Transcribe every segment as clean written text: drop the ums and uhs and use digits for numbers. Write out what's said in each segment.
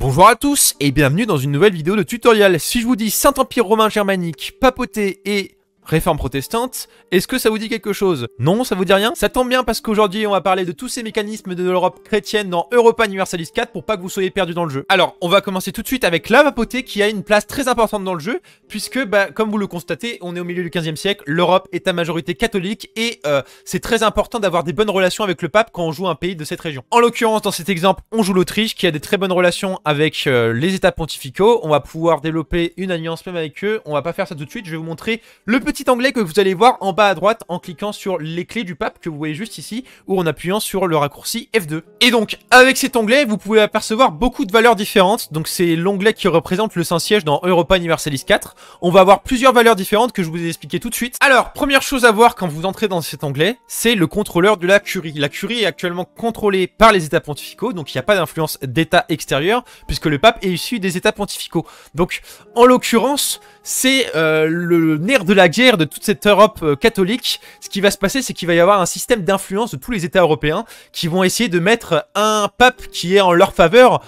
Bonjour à tous et bienvenue dans une nouvelle vidéo de tutoriel. Si je vous dis Saint-Empire romain germanique, papauté et réforme protestante, est-ce que ça vous dit quelque chose? Non, ça vous dit rien? Ça tombe bien parce qu'aujourd'hui on va parler de tous ces mécanismes de l'Europe chrétienne dans Europa Universalis 4 pour pas que vous soyez perdus dans le jeu. Alors, on va commencer tout de suite avec la papauté qui a une place très importante dans le jeu puisque, comme vous le constatez, on est au milieu du 15e siècle, l'Europe est à majorité catholique et c'est très important d'avoir des bonnes relations avec le pape quand on joue un pays de cette région. En l'occurrence, dans cet exemple, on joue l'Autriche qui a des très bonnes relations avec les états pontificaux. On va pouvoir développer une alliance même avec eux. On va pas faire ça tout de suite, je vais vous montrer le petit onglet que vous allez voir en bas à droite en cliquant sur les clés du pape que vous voyez juste ici ou en appuyant sur le raccourci F2. Et donc avec cet onglet vous pouvez apercevoir beaucoup de valeurs différentes. Donc c'est l'onglet qui représente le Saint-Siège dans Europa Universalis 4. On va avoir plusieurs valeurs différentes que je vous ai expliquées tout de suite. Alors première chose à voir quand vous entrez dans cet onglet, c'est le contrôleur de la curie. La curie est actuellement contrôlée par les états pontificaux, donc il n'y a pas d'influence d'état extérieur puisque le pape est issu des états pontificaux. Donc en l'occurrence c'est le nerf de la guerre de toute cette Europe catholique. Ce qui va se passer, c'est qu'il va y avoir un système d'influence de tous les États européens qui vont essayer de mettre un pape qui est en leur faveur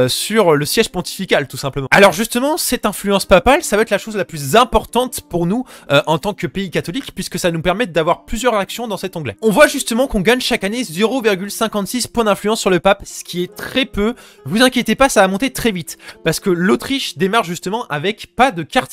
sur le siège pontifical, tout simplement. Alors justement, cette influence papale, ça va être la chose la plus importante pour nous en tant que pays catholique, puisque ça nous permet d'avoir plusieurs actions dans cet onglet. On voit justement qu'on gagne chaque année 0,56 points d'influence sur le pape, ce qui est très peu. Vous inquiétez pas, ça va monter très vite, parce que l'Autriche démarre justement avec pas de cardinaux.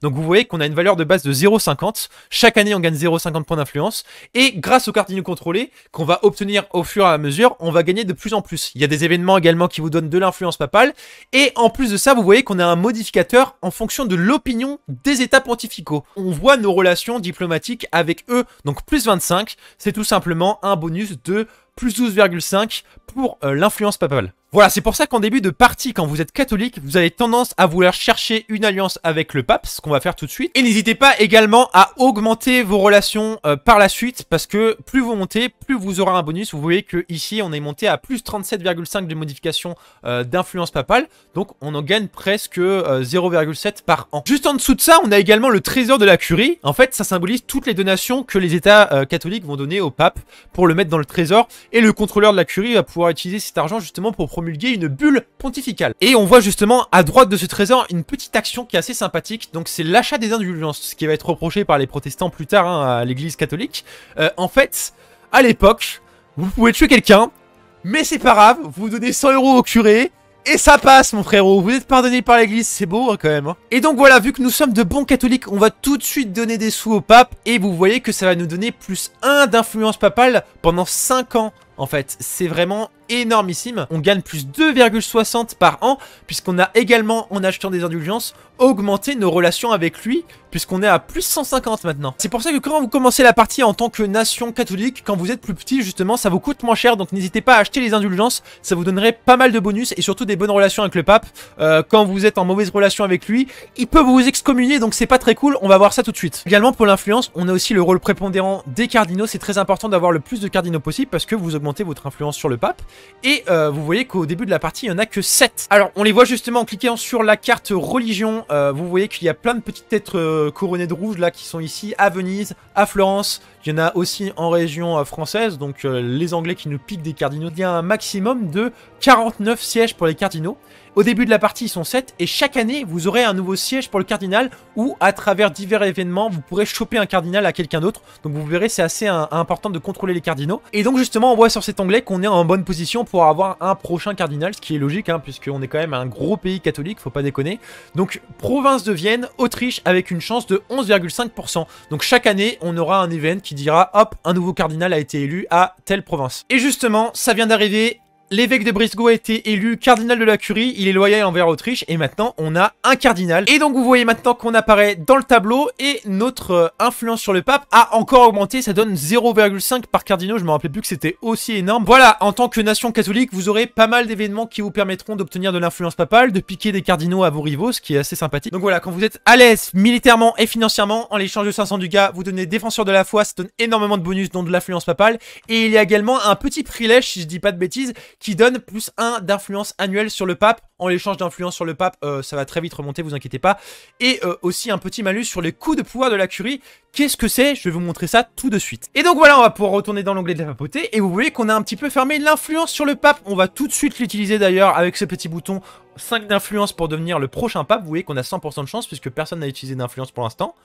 Donc vous voyez qu'on a une valeur de base de 0,50. Chaque année, on gagne 0,50 points d'influence. Et grâce aux cardinaux contrôlés, qu'on va obtenir au fur et à mesure, on va gagner de plus en plus. Il y a des événements également qui vous donnent de l'influence papale. Et en plus de ça, vous voyez qu'on a un modificateur en fonction de l'opinion des états pontificaux. On voit nos relations diplomatiques avec eux. Donc plus 25, c'est tout simplement un bonus de plus 12,5 pour l'influence papale. Voilà, c'est pour ça qu'en début de partie, quand vous êtes catholique, vous avez tendance à vouloir chercher une alliance avec le pape, ce qu'on va faire tout de suite. Et n'hésitez pas également à augmenter vos relations par la suite, parce que plus vous montez, plus vous aurez un bonus. Vous voyez que ici, on est monté à plus 37,5 de modification d'influence papale, donc on en gagne presque 0,7 par an. Juste en dessous de ça, on a également le trésor de la curie. En fait, ça symbolise toutes les donations que les états catholiques vont donner au pape pour le mettre dans le trésor, et le contrôleur de la curie va pouvoir utiliser cet argent justement pour promulguer une bulle pontificale. Et on voit justement à droite de ce trésor une petite action qui est assez sympathique, donc c'est l'achat des indulgences, ce qui va être reproché par les protestants plus tard à l'église catholique. En fait, à l'époque, vous pouvez tuer quelqu'un, mais c'est pas grave, vous donnez 100 € au curé, et ça passe mon frérot, vous êtes pardonné par l'église, c'est beau hein, quand même. Hein. Et donc voilà, vu que nous sommes de bons catholiques, on va tout de suite donner des sous au pape, et vous voyez que ça va nous donner plus 1 d'influence papale pendant 5 ans. En fait, c'est vraiment énormissime. On gagne plus 2,60 par an, puisqu'on a également, en achetant des indulgences, augmenté nos relations avec lui, puisqu'on est à plus 150 maintenant. C'est pour ça que quand vous commencez la partie en tant que nation catholique, quand vous êtes plus petit, justement, ça vous coûte moins cher, donc n'hésitez pas à acheter les indulgences, ça vous donnerait pas mal de bonus, et surtout des bonnes relations avec le pape. Quand vous êtes en mauvaise relation avec lui, il peut vous excommunier, donc c'est pas très cool, on va voir ça tout de suite. Également, pour l'influence, on a aussi le rôle prépondérant des cardinaux, c'est très important d'avoir le plus de cardinaux possible, parce que vous augmentez votre influence sur le pape, et vous voyez qu'au début de la partie, il n'y en a que 7. Alors, on les voit justement en cliquant sur la carte religion, vous voyez qu'il y a plein de petites têtes couronnées de rouge là qui sont ici à Venise, à Florence. Il y en a aussi en région française, donc les Anglais qui nous piquent des cardinaux. Il y a un maximum de 49 sièges pour les cardinaux. Au début de la partie, ils sont 7, et chaque année, vous aurez un nouveau siège pour le cardinal, ou à travers divers événements, vous pourrez choper un cardinal à quelqu'un d'autre. Donc vous verrez, c'est assez important de contrôler les cardinaux. Et donc justement, on voit sur cet onglet qu'on est en bonne position pour avoir un prochain cardinal, ce qui est logique, hein, puisqu'on est quand même un gros pays catholique, faut pas déconner. Donc province de Vienne, Autriche, avec une chance de 11,5%. Donc chaque année, on aura un événement qui dira, hop, un nouveau cardinal a été élu à telle province. Et justement, ça vient d'arriver. L'évêque de Brisgau a été élu cardinal de la curie, il est loyal envers Autriche, et maintenant on a un cardinal. Et donc vous voyez maintenant qu'on apparaît dans le tableau, et notre influence sur le pape a encore augmenté, ça donne 0,5 par cardinal, je me rappelais plus que c'était aussi énorme. Voilà, en tant que nation catholique, vous aurez pas mal d'événements qui vous permettront d'obtenir de l'influence papale, de piquer des cardinaux à vos rivaux, ce qui est assez sympathique. Donc voilà, quand vous êtes à l'aise militairement et financièrement, en l'échange de 500 ducats, vous donnez défenseur de la foi, ça donne énormément de bonus, dont de l'influence papale, et il y a également un petit privilège, si je dis pas de bêtises, qui donne plus 1 d'influence annuelle sur le pape en l'échange d'influence sur le pape, ça va très vite remonter, vous inquiétez pas. Et aussi un petit malus sur les coups de pouvoir de la curie. Qu'est-ce que c'est? Je vais vous montrer ça tout de suite. Et donc voilà, on va pouvoir retourner dans l'onglet de la papauté. Et vous voyez qu'on a un petit peu fermé l'influence sur le pape. On va tout de suite l'utiliser d'ailleurs avec ce petit bouton 5 d'influence pour devenir le prochain pape. Vous voyez qu'on a 100% de chance puisque personne n'a utilisé d'influence pour l'instant.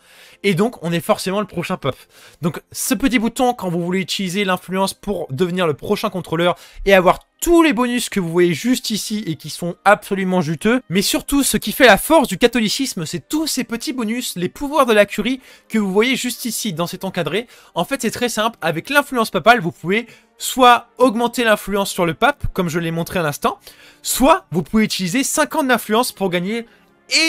Et donc on est forcément le prochain pape. Donc ce petit bouton, quand vous voulez utiliser l'influence pour devenir le prochain contrôleur et avoir tous les bonus que vous voyez juste ici et qui sont absolument juteux, mais surtout ce qui fait la force du catholicisme, c'est tous ces petits bonus, les pouvoirs de la curie que vous voyez juste ici dans cet encadré. En fait c'est très simple, avec l'influence papale vous pouvez soit augmenter l'influence sur le pape, comme je l'ai montré à l'instant, soit vous pouvez utiliser 50 d'influence pour gagner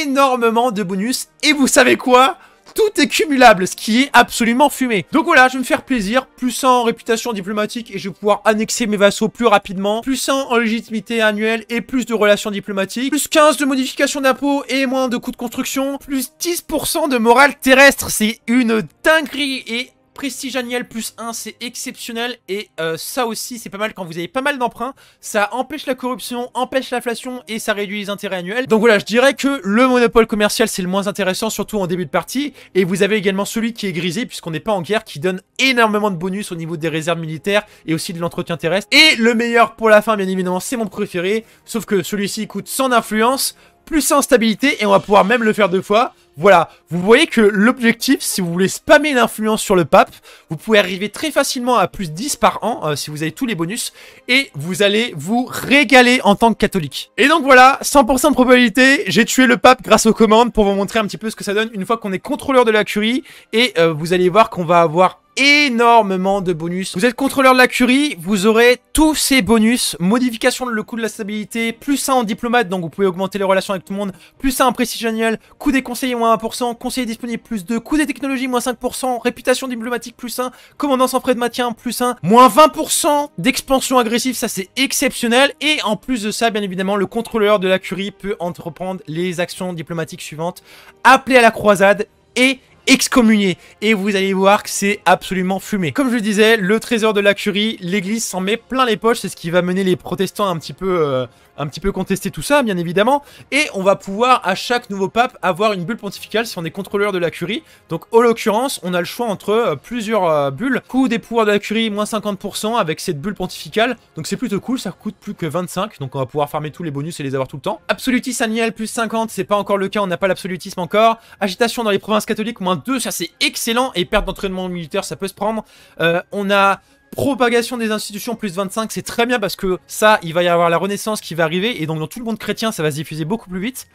énormément de bonus, et vous savez quoi ? Tout est cumulable, ce qui est absolument fumé. Donc voilà, je vais me faire plaisir. Plus 100 en réputation diplomatique et je vais pouvoir annexer mes vassaux plus rapidement. Plus 100 en légitimité annuelle et plus de relations diplomatiques. Plus 15 de modification d'impôts et moins de coûts de construction. Plus 10% de morale terrestre. C'est une dinguerie. Et prestige annuel plus 1, c'est exceptionnel. Et ça aussi, c'est pas mal quand vous avez pas mal d'emprunts. Ça empêche la corruption, empêche l'inflation et ça réduit les intérêts annuels. Donc voilà, je dirais que le monopole commercial, c'est le moins intéressant, surtout en début de partie. Et vous avez également celui qui est grisé, puisqu'on n'est pas en guerre, qui donne énormément de bonus au niveau des réserves militaires et aussi de l'entretien terrestre. Et le meilleur pour la fin, bien évidemment, c'est mon préféré. Sauf que celui-ci coûte 100 d'influence, plus 100 en stabilité, et on va pouvoir même le faire 2 fois. Voilà, vous voyez que l'objectif, si vous voulez spammer l'influence sur le pape, vous pouvez arriver très facilement à plus 10 par an, si vous avez tous les bonus, et vous allez vous régaler en tant que catholique. Et donc voilà, 100% de probabilité, j'ai tué le pape grâce aux commandes pour vous montrer un petit peu ce que ça donne une fois qu'on est contrôleur de la curie, et vous allez voir qu'on va avoir énormément de bonus. Vous êtes contrôleur de la curie, vous aurez tous ces bonus, modification de le coût de la stabilité, plus 1 en diplomate, donc vous pouvez augmenter les relations avec tout le monde, plus 1 en prestige annuel, coût des conseillers moins 1%, conseiller disponible plus 2, coût des technologies moins 5%, réputation diplomatique plus 1, commandant sans frais de maintien plus 1, moins 20% d'expansion agressive, ça c'est exceptionnel, et en plus de ça, bien évidemment, le contrôleur de la curie peut entreprendre les actions diplomatiques suivantes, appeler à la croisade et excommunié, et vous allez voir que c'est absolument fumé. Comme je le disais, le trésor de la curie, l'église s'en met plein les poches, c'est ce qui va mener les protestants un petit peu contester tout ça, bien évidemment, et on va pouvoir à chaque nouveau pape avoir une bulle pontificale si on est contrôleur de la curie. Donc en l'occurrence, on a le choix entre plusieurs bulles. Coût des pouvoirs de la curie, moins 50% avec cette bulle pontificale, donc c'est plutôt cool, ça coûte plus que 25, donc on va pouvoir farmer tous les bonus et les avoir tout le temps. Absolutisme annuel plus 50, c'est pas encore le cas, on n'a pas l'absolutisme encore. Agitation dans les provinces catholiques, moins 2, ça c'est excellent, et perte d'entraînement militaire, ça peut se prendre. On a propagation des institutions plus 25, c'est très bien parce que ça, il va y avoir la renaissance qui va arriver, et donc dans tout le monde chrétien, ça va se diffuser beaucoup plus vite.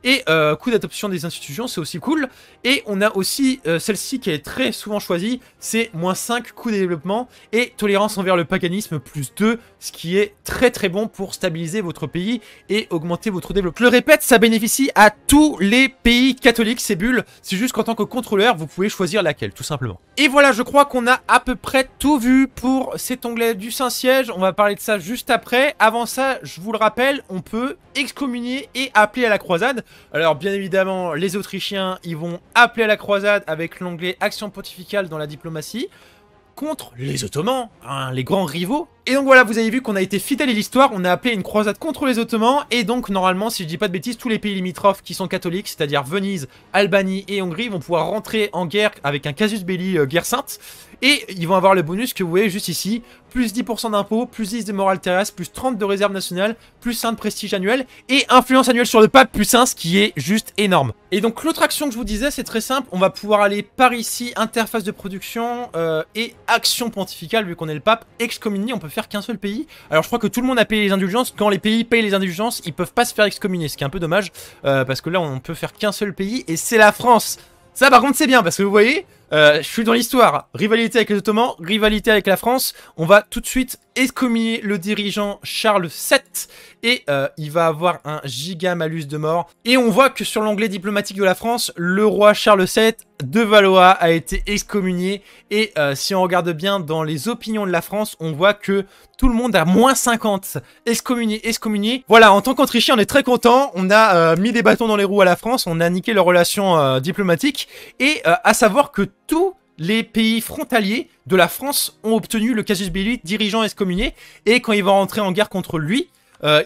Et coût d'adoption des institutions, c'est aussi cool. Et on a aussi celle-ci qui est très souvent choisie, c'est moins 5 coût de développement et tolérance envers le paganisme plus 2, ce qui est très très bon pour stabiliser votre pays et augmenter votre développement. Je le répète, ça bénéficie à tous les pays catholiques, ces bulles. C'est juste qu'en tant que contrôleur, vous pouvez choisir laquelle, tout simplement. Et voilà, je crois qu'on a à peu près tout vu pour cet onglet du Saint-Siège. On va parler de ça juste après. Avant ça, je vous le rappelle, on peut excommunier et appeler à la croisade. Alors bien évidemment, les Autrichiens, ils vont appeler à la croisade avec l'onglet Action pontificale dans la diplomatie contre les Ottomans, hein, les grands rivaux. Et donc voilà, vous avez vu qu'on a été fidèle à l'histoire, on a appelé une croisade contre les Ottomans, et donc normalement, si je dis pas de bêtises, tous les pays limitrophes qui sont catholiques, c'est-à-dire Venise, Albanie et Hongrie, vont pouvoir rentrer en guerre avec un casus belli guerre sainte, et ils vont avoir le bonus que vous voyez juste ici, plus 10% d'impôts, plus 10 de morale terrestre, plus 30 de réserve nationale, plus 1 de prestige annuel, et influence annuelle sur le pape, plus 1, ce qui est juste énorme. Et donc l'autre action que je vous disais, c'est très simple, on va pouvoir aller par ici, interface de production, et action pontificale, vu qu'on est le pape, excommunier, on peut faire qu'un seul pays. Alors je crois que tout le monde a payé les indulgences, quand les pays payent les indulgences, ils peuvent pas se faire excommunier, ce qui est un peu dommage, parce que là on peut faire qu'un seul pays, et c'est la France. Ça par contre c'est bien, parce que vous voyez, je suis dans l'histoire, rivalité avec les Ottomans, rivalité avec la France, on va tout de suite excommunier le dirigeant Charles VII, et il va avoir un giga malus de mort. Et on voit que sur l'onglet diplomatique de la France, le roi Charles VII de Valois a été excommunié, et si on regarde bien dans les opinions de la France, on voit que tout le monde a moins 50, excommunié, excommunié. Voilà, en tant qu'Autrichien, on est très content, on a mis des bâtons dans les roues à la France, on a niqué leurs relations diplomatiques, et à savoir que tous les pays frontaliers de la France ont obtenu le casus belli dirigeant excommunié, et quand ils vont rentrer en guerre contre lui,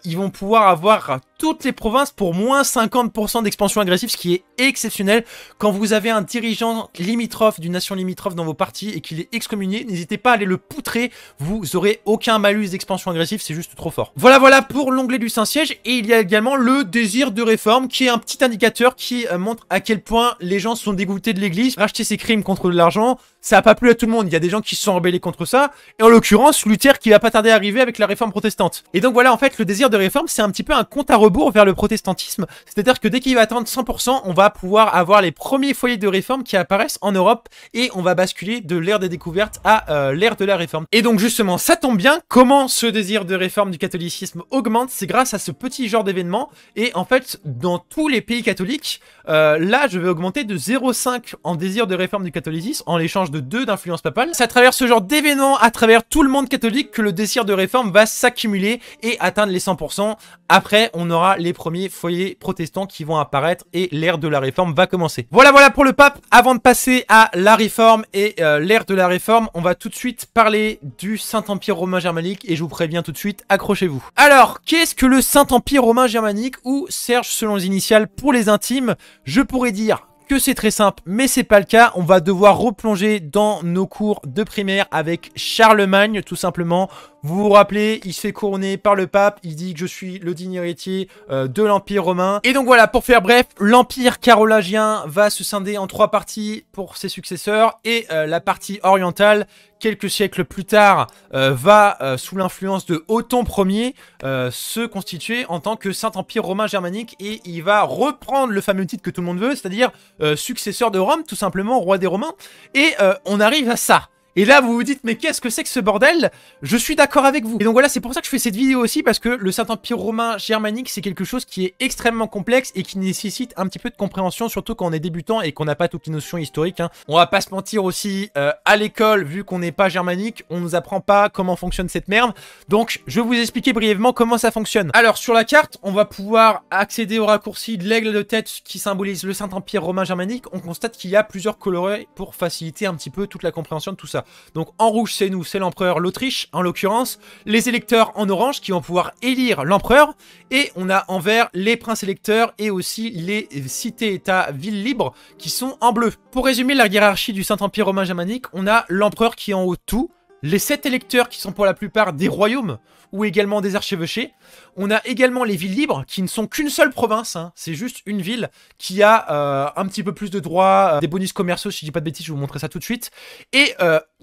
ils vont pouvoir avoir toutes les provinces pour moins 50% d'expansion agressive, ce qui est exceptionnel. Quand vous avez un dirigeant limitrophe d'une nation limitrophe dans vos parties et qu'il est excommunié, n'hésitez pas à aller le poutrer, vous aurez aucun malus d'expansion agressive, c'est juste trop fort. Voilà pour l'onglet du Saint-Siège, et il y a également le désir de réforme, qui est un petit indicateur qui montre à quel point les gens sont dégoûtés de l'église. Racheter ses crimes contre de l'argent, ça n'a pas plu à tout le monde, il y a des gens qui se sont rebellés contre ça, et en l'occurrence, Luther qui va pas tarder à arriver avec la réforme protestante. Et donc voilà, en fait, le désir de réforme, c'est un petit peu un compte à rebours vers le protestantisme, c'est-à-dire que dès qu'il va atteindre 100%, on va pouvoir avoir les premiers foyers de réforme qui apparaissent en Europe, et on va basculer de l'ère des découvertes à l'ère de la réforme. Et donc justement, ça tombe bien, comment ce désir de réforme du catholicisme augmente, c'est grâce à ce petit genre d'événement, et en fait, dans tous les pays catholiques, là, je vais augmenter de 0,5 en désir de réforme du catholicisme, en l'échange de 2 d'influence papale. C'est à travers ce genre d'événements, à travers tout le monde catholique, que le désir de réforme va s'accumuler et atteindre les 100%. Après, on aura les premiers foyers protestants qui vont apparaître et l'ère de la réforme va commencer. Voilà pour le pape. Avant de passer à la réforme et l'ère de la réforme, on va tout de suite parler du Saint-Empire romain germanique, et je vous préviens tout de suite, accrochez-vous. Alors, qu'est-ce que le Saint-Empire romain germanique, ou Serge selon les initiales pour les intimes? Je pourrais dire que c'est très simple, mais c'est pas le cas. On va devoir replonger dans nos cours de primaire avec Charlemagne, tout simplement. Vous vous rappelez, il se fait couronner par le pape, il dit que je suis le digne héritier de l'Empire romain. Et donc voilà, pour faire bref, l'Empire carolingien va se scinder en 3 parties pour ses successeurs, et la partie orientale, quelques siècles plus tard, va, sous l'influence de Othon Ier, se constituer en tant que Saint-Empire romain germanique, et il va reprendre le fameux titre que tout le monde veut, c'est-à-dire successeur de Rome, tout simplement, roi des Romains. Et on arrive à ça. Et là, vous vous dites, mais qu'est-ce que c'est que ce bordel? Je suis d'accord avec vous. Et donc voilà, c'est pour ça que je fais cette vidéo aussi, parce que le Saint-Empire romain germanique, c'est quelque chose qui est extrêmement complexe et qui nécessite un petit peu de compréhension, surtout quand on est débutant et qu'on n'a pas toutes les notions historiques. On va pas se mentir aussi, à l'école, vu qu'on n'est pas germanique, on nous apprend pas comment fonctionne cette merde. Donc, je vais vous expliquer brièvement comment ça fonctionne. Alors, sur la carte, on va pouvoir accéder au raccourci de l'aigle de tête qui symbolise le Saint-Empire romain germanique. On constate qu'il y a plusieurs colorés pour faciliter un petit peu toute la compréhension de tout ça. Donc en rouge c'est nous, c'est l'empereur, l'Autriche en l'occurrence, les électeurs en orange qui vont pouvoir élire l'empereur, et on a en vert les princes électeurs et aussi les cités-états villes libres qui sont en bleu. Pour résumer la hiérarchie du Saint-Empire romain germanique, on a l'empereur qui est en haut de tout, les 7 électeurs qui sont pour la plupart des royaumes ou également des archevêchés. On a également les villes libres qui ne sont qu'une seule province, c'est juste une ville qui a un petit peu plus de droits, des bonus commerciaux, si je dis pas de bêtises, je vais vous montrer ça tout de suite. Et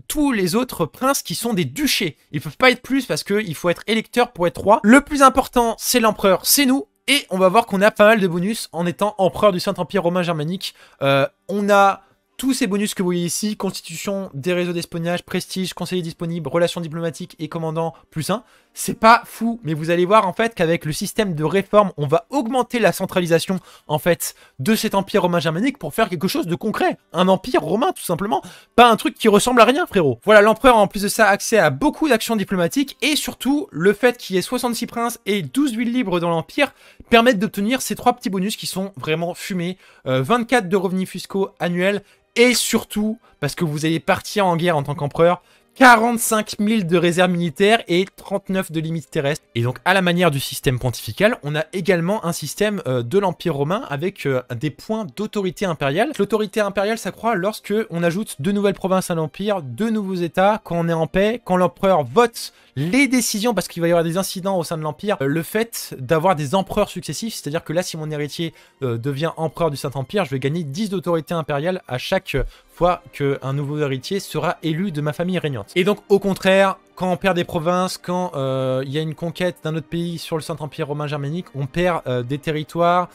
tous les autres princes qui sont des duchés. Ils peuvent pas être plus parce qu'il faut être électeur pour être roi. Le plus important, c'est l'empereur, c'est nous. Et on va voir qu'on a pas mal de bonus en étant empereur du Saint-Empire romain germanique. On a tous ces bonus que vous voyez ici, constitution des réseaux d'espionnage, prestige, conseiller disponible, relations diplomatiques et commandant +1. C'est pas fou, mais vous allez voir en fait qu'avec le système de réforme, on va augmenter la centralisation en fait de cet empire romain germanique pour faire quelque chose de concret. Un empire romain tout simplement, pas un truc qui ressemble à rien frérot. Voilà, l'empereur a en plus de ça accès à beaucoup d'actions diplomatiques, et surtout le fait qu'il y ait 66 princes et 12 villes libres dans l'empire permettent d'obtenir ces 3 petits bonus qui sont vraiment fumés. 24 de revenus fiscaux annuels. Et surtout, parce que vous allez partir en guerre en tant qu'empereur, 45 000 de réserves militaires et 39 de limites terrestres. Et donc, à la manière du système pontifical, on a également un système de l'Empire romain avec des points d'autorité impériale. L'autorité impériale s'accroît lorsque on ajoute 2 nouvelles provinces à l'Empire, 2 nouveaux États, quand on est en paix, quand l'empereur vote les décisions, parce qu'il va y avoir des incidents au sein de l'Empire, le fait d'avoir des empereurs successifs, c'est-à-dire que là, si mon héritier devient empereur du Saint-Empire, je vais gagner 10 d'autorité impériale à chaque fois qu'un nouveau héritier sera élu de ma famille régnante. Et donc, au contraire, quand on perd des provinces, quand il y a une conquête d'un autre pays sur le Saint-Empire romain germanique, on perd des territoires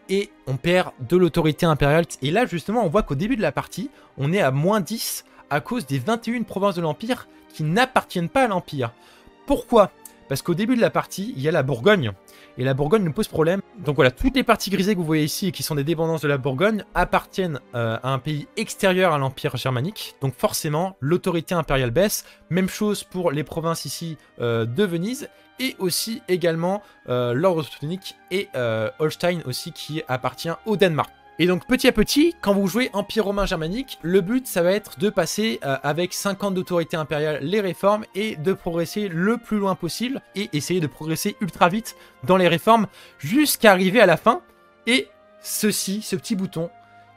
et on perd de l'autorité impériale. Et là, justement, on voit qu'au début de la partie, on est à -10 à cause des 21 provinces de l'Empire qui n'appartiennent pas à l'Empire. Pourquoi? Parce qu'au début de la partie, il y a la Bourgogne. Et la Bourgogne nous pose problème. Donc voilà, toutes les parties grisées que vous voyez ici et qui sont des dépendances de la Bourgogne appartiennent à un pays extérieur à l'Empire germanique. Donc forcément, l'autorité impériale baisse. Même chose pour les provinces ici de Venise. Et aussi également l'ordre teutonique et Holstein aussi qui appartient au Danemark. Et donc petit à petit, quand vous jouez Empire romain germanique, le but ça va être de passer avec 50 d'autorité impériale les réformes et de progresser le plus loin possible et essayer de progresser ultra vite dans les réformes jusqu'à arriver à la fin. Et ce petit bouton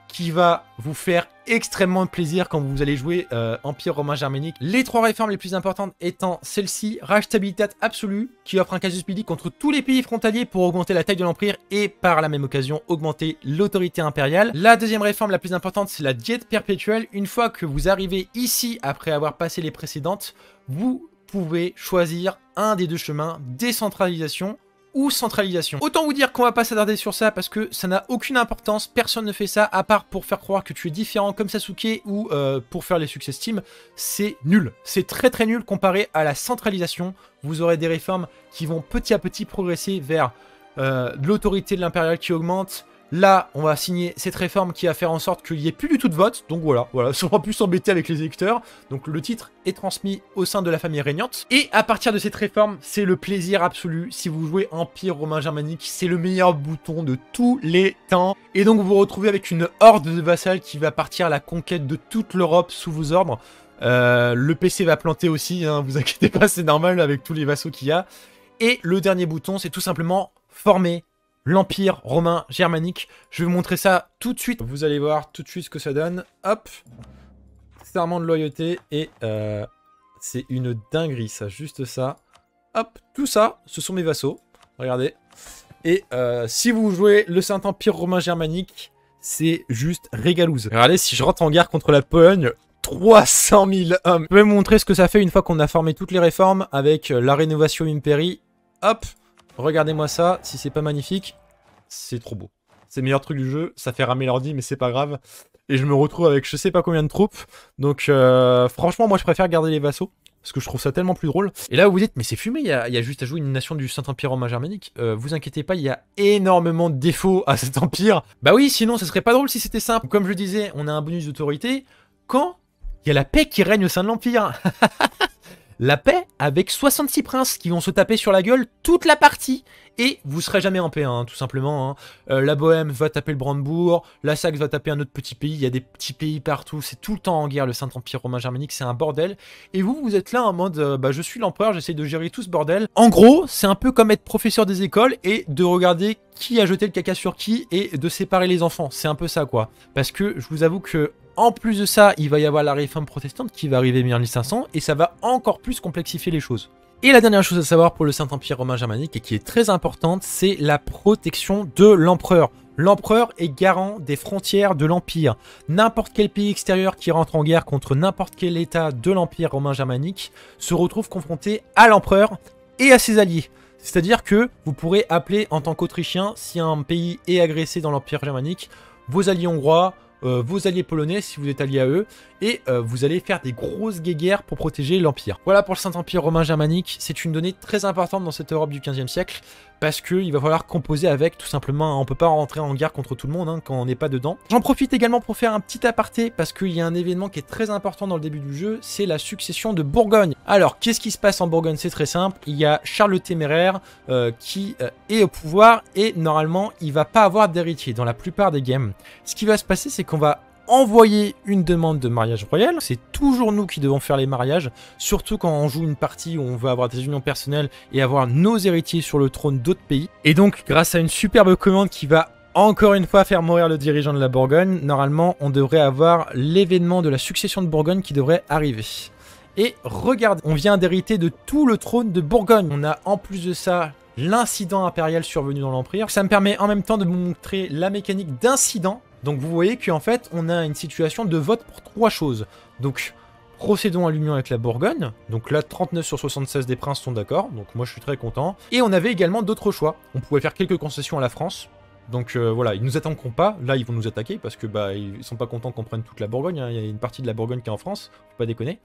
qui va vous faire extrêmement plaisir quand vous allez jouer Empire romain germanique. Les 3 réformes les plus importantes étant celle-ci, Reichstabilitat absolue, qui offre un casus belli contre tous les pays frontaliers pour augmenter la taille de l'Empire et par la même occasion augmenter l'autorité impériale. La deuxième réforme la plus importante, c'est la diète perpétuelle. Une fois que vous arrivez ici, après avoir passé les précédentes, vous pouvez choisir un des 2 chemins, décentralisation ou centralisation. Autant vous dire qu'on va pas s'attarder sur ça parce que ça n'a aucune importance, personne ne fait ça à part pour faire croire que tu es différent comme Sasuke ou pour faire les success team. C'est nul, c'est très nul comparé à la centralisation. Vous aurez des réformes qui vont petit à petit progresser vers l'autorité de l'impérial qui augmente. Là, on va signer cette réforme qui va faire en sorte qu'il n'y ait plus du tout de vote. Donc voilà, on va plus s'embêter avec les électeurs. Donc le titre est transmis au sein de la famille régnante. Et à partir de cette réforme, c'est le plaisir absolu. Si vous jouez Empire romain germanique, c'est le meilleur bouton de tous les temps. Et donc vous vous retrouvez avec une horde de vassals qui va partir à la conquête de toute l'Europe sous vos ordres. Le PC va planter aussi, hein, vous inquiétez pas, c'est normal avec tous les vassaux qu'il y a. Et le dernier bouton, c'est tout simplement former l'Empire romain germanique. Je vais vous montrer ça tout de suite. Vous allez voir tout de suite ce que ça donne. Hop. Serment de loyauté. Et c'est une dinguerie ça. Juste ça. Hop. Tout ça, ce sont mes vassaux. Regardez. Et si vous jouez le Saint-Empire romain germanique, c'est juste régalouse. Regardez, si je rentre en guerre contre la Pologne, 300 000 hommes. Je vais vous montrer ce que ça fait une fois qu'on a formé toutes les réformes avec la rénovation Imperii. Hop. Regardez-moi ça, si c'est pas magnifique, c'est trop beau. C'est le meilleur truc du jeu, ça fait ramer l'ordi, mais c'est pas grave. Et je me retrouve avec je sais pas combien de troupes. Donc franchement, moi je préfère garder les vassaux, parce que je trouve ça tellement plus drôle. Et là vous vous dites, mais c'est fumé, il y a juste à jouer une nation du Saint-Empire romain germanique. Vous inquiétez pas, il y a énormément de défauts à cet empire. Bah oui, sinon ça serait pas drôle si c'était simple. Comme je disais, on a un bonus d'autorité quand il y a la paix qui règne au sein de l'empire. La paix avec 66 princes qui vont se taper sur la gueule toute la partie. Et vous serez jamais en paix, hein, tout simplement. Hein. La Bohème va taper le Brandebourg, la Saxe va taper un autre petit pays, il y a des petits pays partout, c'est tout le temps en guerre le Saint-Empire romain germanique, c'est un bordel. Et vous êtes là en mode, bah je suis l'empereur, j'essaie de gérer tout ce bordel. En gros, c'est un peu comme être professeur des écoles et de regarder qui a jeté le caca sur qui et de séparer les enfants. C'est un peu ça quoi. Parce que je vous avoue que en plus de ça, il va y avoir la réforme protestante qui va arriver en 1500 et ça va encore plus complexifier les choses. Et la dernière chose à savoir pour le Saint-Empire romain germanique et qui est très importante, c'est la protection de l'empereur. L'empereur est garant des frontières de l'Empire. N'importe quel pays extérieur qui rentre en guerre contre n'importe quel état de l'Empire romain germanique se retrouve confronté à l'empereur et à ses alliés. C'est-à-dire que vous pourrez appeler en tant qu'Autrichien, si un pays est agressé dans l'Empire germanique, vos alliés hongrois, vos alliés polonais si vous êtes alliés à eux, et vous allez faire des grosses guéguerres pour protéger l'Empire. Voilà pour le Saint-Empire romain germanique, c'est une donnée très importante dans cette Europe du 15e siècle, parce qu'il va falloir composer avec, tout simplement, on peut pas rentrer en guerre contre tout le monde hein, quand on n'est pas dedans. J'en profite également pour faire un petit aparté, parce qu'il y a un événement qui est très important dans le début du jeu, c'est la succession de Bourgogne. Alors, qu'est-ce qui se passe en Bourgogne? C'est très simple, il y a Charles le Téméraire qui est au pouvoir, et normalement, il va pas avoir d'héritier dans la plupart des games. Ce qui va se passer, c'est qu'on va envoyer une demande de mariage royal. C'est toujours nous qui devons faire les mariages, surtout quand on joue une partie où on veut avoir des unions personnelles et avoir nos héritiers sur le trône d'autres pays. Et donc, grâce à une superbe commande qui va encore une fois faire mourir le dirigeant de la Bourgogne, normalement, on devrait avoir l'événement de la succession de Bourgogne qui devrait arriver. Et regarde, on vient d'hériter de tout le trône de Bourgogne. On a en plus de ça l'incident impérial survenu dans l'Empire. Ça me permet en même temps de vous montrer la mécanique d'incident. Donc vous voyez qu'en fait, on a une situation de vote pour 3 choses. Donc, procédons à l'union avec la Bourgogne. Donc là, 39 sur 76 des princes sont d'accord. Donc moi, je suis très content. Et on avait également d'autres choix. On pouvait faire quelques concessions à la France. Donc voilà, ils nous attaqueront pas. Là, ils vont nous attaquer parce que bah ils sont pas contents qu'on prenne toute la Bourgogne. Hein. Il y a une partie de la Bourgogne qui est en France. Faut pas déconner.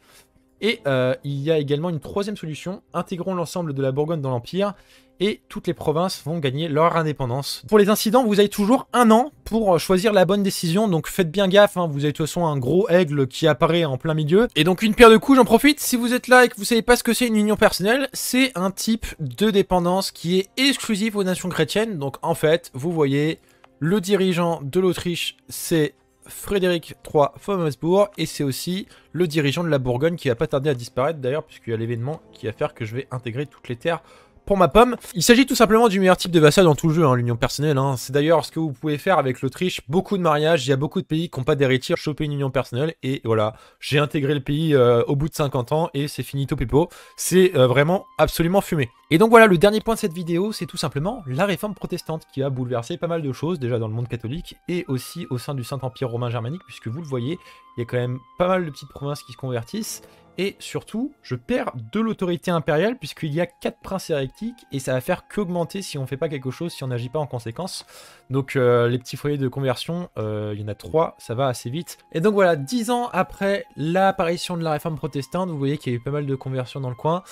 Et il y a également une troisième solution. Intégrons l'ensemble de la Bourgogne dans l'Empire. Et toutes les provinces vont gagner leur indépendance. Pour les incidents, vous avez toujours 1 an pour choisir la bonne décision, donc faites bien gaffe, hein, vous avez de toute façon un gros aigle qui apparaît en plein milieu. Et donc une pierre de coups, j'en profite, si vous êtes là et que vous savez pas ce que c'est une union personnelle, c'est un type de dépendance qui est exclusif aux nations chrétiennes, donc en fait, vous voyez, Le dirigeant de l'Autriche, c'est Frédéric III von Habsbourg, et c'est aussi le dirigeant de la Bourgogne qui va pas tarder à disparaître d'ailleurs, puisqu'il y a l'événement qui va faire que je vais intégrer toutes les terres pour ma pomme. Il s'agit tout simplement du meilleur type de vassal dans tout le jeu, hein, l'union personnelle. Hein. C'est d'ailleurs ce que vous pouvez faire avec l'Autriche. Beaucoup de mariages, il y a beaucoup de pays qui n'ont pas d'héritier, choper une union personnelle. Et voilà, j'ai intégré le pays au bout de 50 ans et c'est finito pipo. C'est vraiment absolument fumé. Et donc voilà, le dernier point de cette vidéo, c'est tout simplement la réforme protestante qui a bouleversé pas mal de choses, déjà dans le monde catholique et aussi au sein du Saint-Empire romain germanique, puisque vous le voyez, il y a quand même pas mal de petites provinces qui se convertissent. Et surtout, je perds de l'autorité impériale puisqu'il y a 4 princes hérétiques et ça va faire qu'augmenter si on ne fait pas quelque chose, si on n'agit pas en conséquence. Donc les petits foyers de conversion, il y en a 3, ça va assez vite. Et donc voilà, 10 ans après l'apparition de la réforme protestante, vous voyez qu'il y a eu pas mal de conversions dans le coin.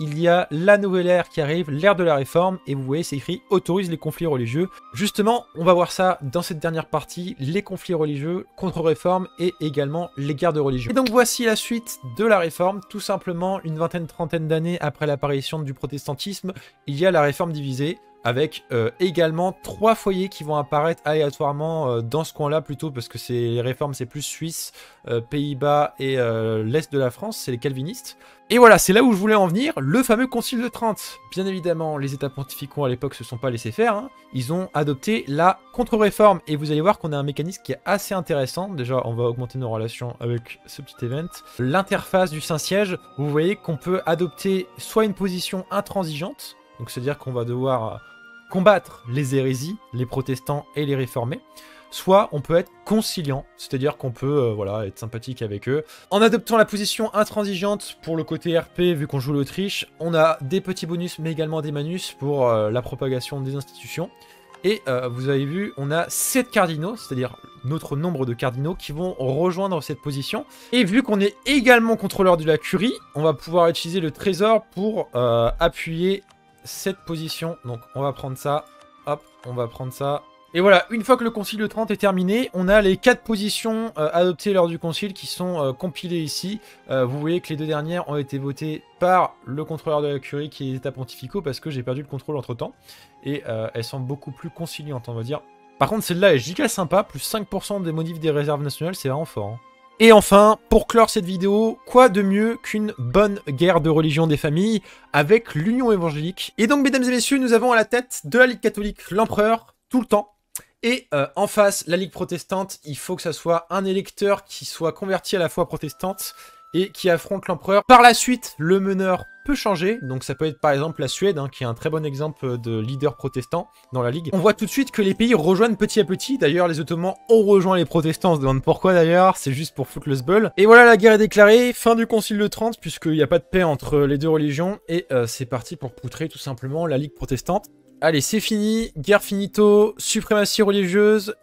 Il y a la nouvelle ère qui arrive, l'ère de la réforme, et vous voyez c'est écrit « autorise les conflits religieux ». Justement, on va voir ça dans cette dernière partie, les conflits religieux, contre-réforme et également les guerres de religion. Et donc voici la suite de la réforme, tout simplement une vingtaine-trentaine d'années après l'apparition du protestantisme, il y a la réforme divisée, avec également 3 foyers qui vont apparaître aléatoirement dans ce coin-là plutôt, parce que les réformes c'est plus Suisse, Pays-Bas et l'Est de la France, c'est les calvinistes. Et voilà, c'est là où je voulais en venir, le fameux Concile de Trente. Bien évidemment, les états pontificaux à l'époque se sont pas laissés faire, hein. Ils ont adopté la contre-réforme, et vous allez voir qu'on a un mécanisme qui est assez intéressant. Déjà, on va augmenter nos relations avec ce petit event. L'interface du Saint-Siège, vous voyez qu'on peut adopter soit une position intransigeante, donc c'est-à-dire qu'on va devoir combattre les hérésies, les protestants et les réformés, soit on peut être conciliant, c'est-à-dire qu'on peut voilà, être sympathique avec eux. En adoptant la position intransigeante pour le côté RP, vu qu'on joue l'Autriche, on a des petits bonus mais également des manus pour la propagation des institutions. Et vous avez vu, on a 7 cardinaux, c'est-à-dire notre nombre de cardinaux qui vont rejoindre cette position. Et vu qu'on est également contrôleur de la curie, on va pouvoir utiliser le trésor pour appuyer cette position. Donc on va prendre ça, hop, on va prendre ça. Et voilà, une fois que le concile de Trente est terminé, on a les 4 positions adoptées lors du concile qui sont compilées ici. Vous voyez que les 2 dernières ont été votées par le contrôleur de la curie qui est les états pontificaux parce que j'ai perdu le contrôle entre temps. Et elles sont beaucoup plus conciliantes, on va dire. Par contre, celle-là est giga sympa, plus 5% des modifs des réserves nationales, c'est vraiment fort. Hein. Et enfin, pour clore cette vidéo, quoi de mieux qu'une bonne guerre de religion des familles avec l'union évangélique. Et donc, mesdames et messieurs, nous avons à la tête de la Ligue catholique l'empereur, tout le temps. Et en face, la Ligue protestante, il faut que ça soit un électeur qui soit converti à la foi protestante et qui affronte l'empereur. Par la suite, le meneur peut changer, donc ça peut être par exemple la Suède, hein, qui est un très bon exemple de leader protestant dans la Ligue. On voit tout de suite que les pays rejoignent petit à petit, d'ailleurs les Ottomans ont rejoint les protestants, on se demande pourquoi d'ailleurs, c'est juste pour foutre le sbeul. Et voilà, la guerre est déclarée, fin du concile de Trente, puisqu'il n'y a pas de paix entre les deux religions, et c'est parti pour poutrer tout simplement la Ligue protestante. Allez, c'est fini, guerre finito, suprématie religieuse,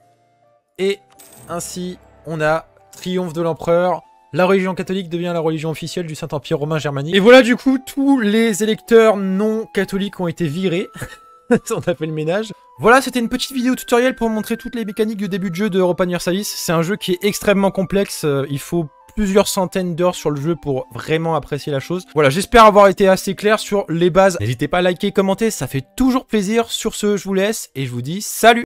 et ainsi on a triomphe de l'empereur. La religion catholique devient la religion officielle du Saint-Empire romain germanique. Et voilà, du coup, tous les électeurs non catholiques ont été virés. On a fait le ménage. Voilà, c'était une petite vidéo tutoriel pour montrer toutes les mécaniques du début de jeu de Europa Universalis. C'est un jeu qui est extrêmement complexe. Il faut plusieurs centaines d'heures sur le jeu pour vraiment apprécier la chose. Voilà, j'espère avoir été assez clair sur les bases. N'hésitez pas à liker, commenter, ça fait toujours plaisir. Sur ce, je vous laisse et je vous dis salut!